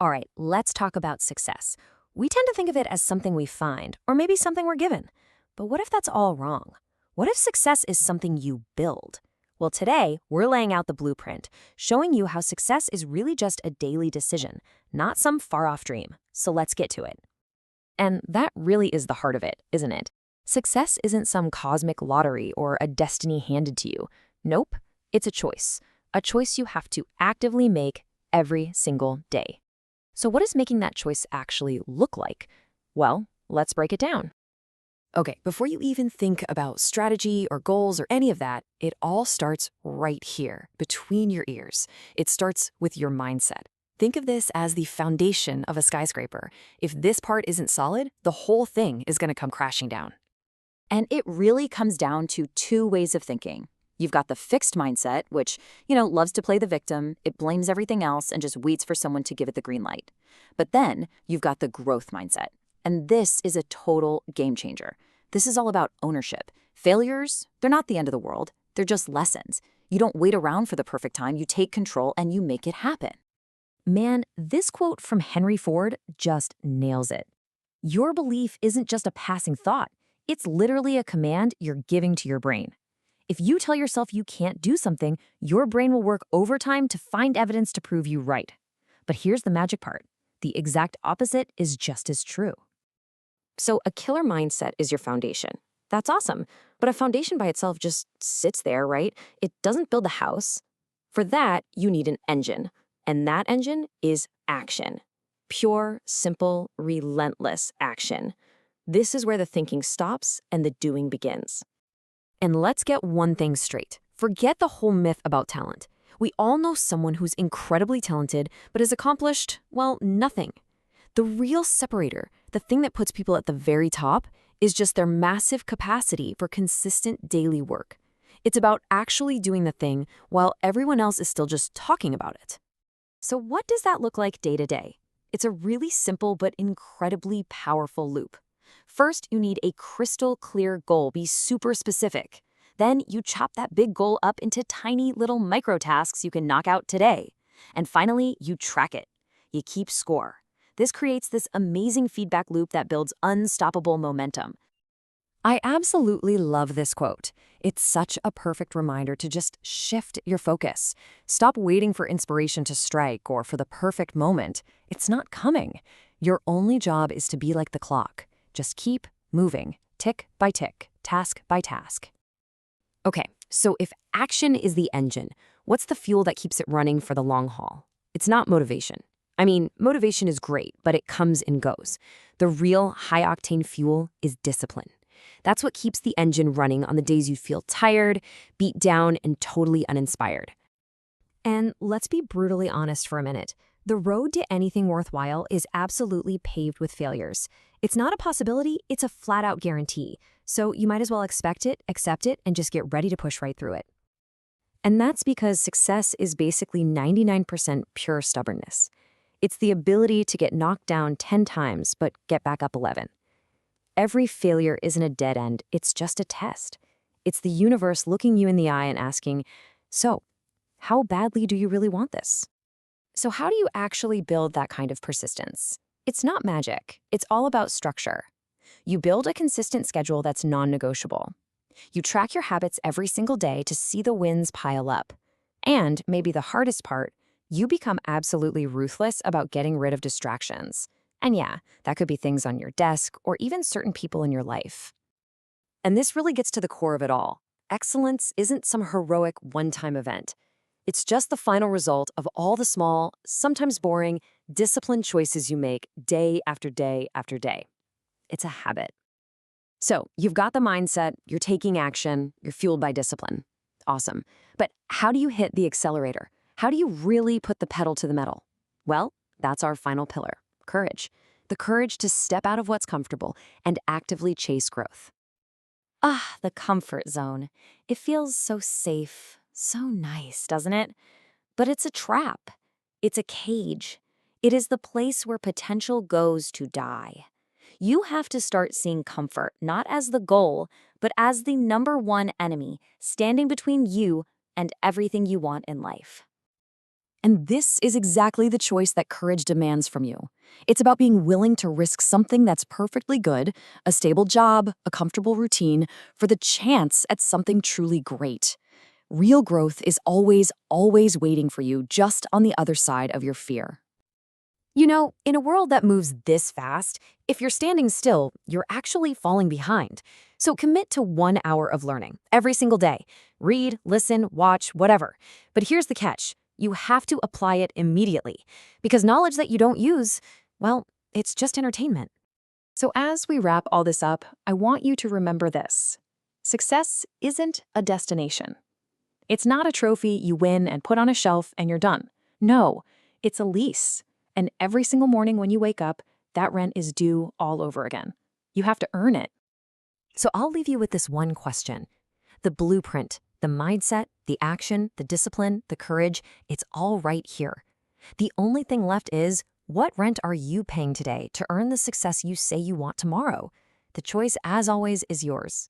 All right, let's talk about success. We tend to think of it as something we find, or maybe something we're given. But what if that's all wrong? What if success is something you build? Well, today, we're laying out the blueprint, showing you how success is really just a daily decision, not some far-off dream. So let's get to it. And that really is the heart of it, isn't it? Success isn't some cosmic lottery or a destiny handed to you. Nope, it's a choice you have to actively make every single day. So what does making that choice actually look like? Well, let's break it down. Okay, before you even think about strategy or goals or any of that, it all starts right here, between your ears. It starts with your mindset. Think of this as the foundation of a skyscraper. If this part isn't solid, the whole thing is going to come crashing down. And it really comes down to two ways of thinking. You've got the fixed mindset, which, loves to play the victim. It blames everything else and just waits for someone to give it the green light. But then you've got the growth mindset. And this is a total game changer. This is all about ownership. Failures, they're not the end of the world. They're just lessons. You don't wait around for the perfect time. You take control and you make it happen. Man, this quote from Henry Ford just nails it. Your belief isn't just a passing thought. It's literally a command you're giving to your brain. If you tell yourself you can't do something, your brain will work overtime to find evidence to prove you right. But here's the magic part. The exact opposite is just as true. So a killer mindset is your foundation. That's awesome. But a foundation by itself just sits there, right? It doesn't build the house. For that, you need an engine. And that engine is action. Pure, simple, relentless action. This is where the thinking stops and the doing begins. And let's get one thing straight. Forget the whole myth about talent. We all know someone who's incredibly talented but has accomplished, well, nothing. The real separator, the thing that puts people at the very top, is just their massive capacity for consistent daily work. It's about actually doing the thing while everyone else is still just talking about it. So what does that look like day to day? It's a really simple but incredibly powerful loop. First, you need a crystal clear goal. Be super specific. Then you chop that big goal up into tiny little micro tasks you can knock out today. And finally, you track it. You keep score. This creates this amazing feedback loop that builds unstoppable momentum. I absolutely love this quote. It's such a perfect reminder to just shift your focus. Stop waiting for inspiration to strike or for the perfect moment. It's not coming. Your only job is to be like the clock. Just keep moving, tick by tick, task by task. Okay, so if action is the engine, what's the fuel that keeps it running for the long haul? It's not motivation. I mean, motivation is great, but it comes and goes. The real high-octane fuel is discipline. That's what keeps the engine running on the days you feel tired, beat down, and totally uninspired. And let's be brutally honest for a minute. The road to anything worthwhile is absolutely paved with failures. It's not a possibility, it's a flat-out guarantee. So you might as well expect it, accept it, and just get ready to push right through it. And that's because success is basically 99% pure stubbornness. It's the ability to get knocked down 10 times, but get back up 11. Every failure isn't a dead end, it's just a test. It's the universe looking you in the eye and asking, so, how badly do you really want this? So how do you actually build that kind of persistence? It's not magic, it's all about structure. You build a consistent schedule that's non-negotiable. You track your habits every single day to see the wins pile up. And, maybe the hardest part, you become absolutely ruthless about getting rid of distractions. And yeah, that could be things on your desk or even certain people in your life. And this really gets to the core of it all. Excellence isn't some heroic one-time event. It's just the final result of all the small, sometimes boring, disciplined choices you make day after day after day. It's a habit. So, you've got the mindset, you're taking action, you're fueled by discipline. Awesome. But how do you hit the accelerator? How do you really put the pedal to the metal? Well, that's our final pillar, courage. The courage to step out of what's comfortable and actively chase growth. Ah, the comfort zone. It feels so safe, so nice, doesn't it? But it's a trap. It's a cage. It is the place where potential goes to die. You have to start seeing comfort not as the goal, but as the number one enemy standing between you and everything you want in life. And this is exactly the choice that courage demands from you. It's about being willing to risk something that's perfectly good, a stable job, a comfortable routine, for the chance at something truly great. Real growth is always, always waiting for you just on the other side of your fear. You know, in a world that moves this fast, if you're standing still, you're actually falling behind. So commit to 1 hour of learning every single day. Read, listen, watch, whatever. But here's the catch. You have to apply it immediately. Because knowledge that you don't use, well, it's just entertainment. So as we wrap all this up, I want you to remember this. Success isn't a destination. It's not a trophy you win and put on a shelf and you're done. No, it's a lease. And every single morning when you wake up, that rent is due all over again. You have to earn it. So I'll leave you with this one question. The blueprint, the mindset, the action, the discipline, the courage, it's all right here. The only thing left is, what rent are you paying today to earn the success you say you want tomorrow? The choice, as always, is yours.